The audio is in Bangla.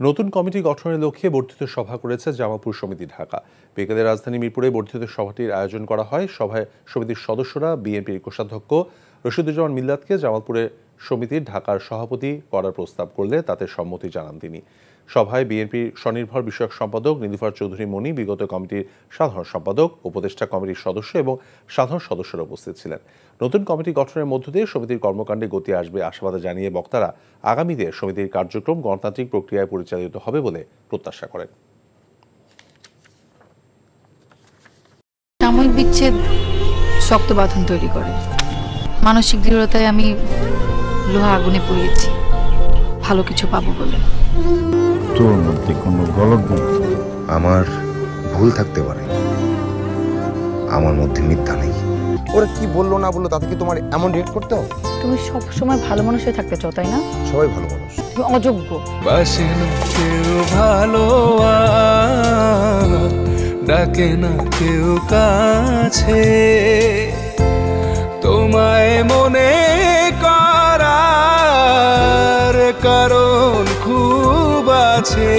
নতুন কমিটি গঠনের লক্ষ্যে বর্ধিত সভা করেছে জামালপুর সমিতি ঢাকা। বিকেলে রাজধানী মিরপুরে বর্ধিত সভাটির আয়োজন করা হয়। সভায় সমিতির সদস্যরা বিএনপির কোষাধ্যক্ষ রশিদুজ্জামান মিল্লাতকে জামালপুরের সমিতির ঢাকার সভাপতি করার প্রস্তাব করলে তাতে সম্মতি জানান তিনি। সভায় বিএনপির স্বনির্ভর বিষয়ক সম্পাদক নীলুফার চৌধুরী মনি, বিগত কমিটির সাধারণ সম্পাদক, উপদেষ্টা কমিটির সদস্য এবং সাধারণ সদস্যরা উপস্থিত ছিলেন। নতুন কমিটি গঠনের মধ্য দিয়ে সমিতির কর্মকাণ্ডে গতি আসবে আশাবাদ জানিয়ে বক্তারা আগামীতে সমিতির কার্যক্রম গণতান্ত্রিক প্রক্রিয়ায় পরিচালিত হবে বলে প্রত্যাশা করেন। সাময়িক বিচ্ছেদ শক্ত বাঁধন তৈরি করে। মানসিক দৃঢ়তায় আমি লোহা আগুনে পুড়িয়েছি ভালো কিছু পাবো বলে। তোর মধ্যে কোনো গলত নেই। আমার ভুল থাকতে পারে, আমার মধ্যে মিথ্যা নেই। ওরা কি বললো না বললো তাতে কি তোমার এমন রিয়েক্ট করতে হবে? তুমি সব সময় ভালো মানুষ হয়ে থাকতে চাও, তাই না? সবাই ভালো মানুষ, তুমি অযোগ্য। বাসে না কেউ ভালো, ডাকে না কেউ কাছে, তোমায় মনে করার কারণ খুব আছে।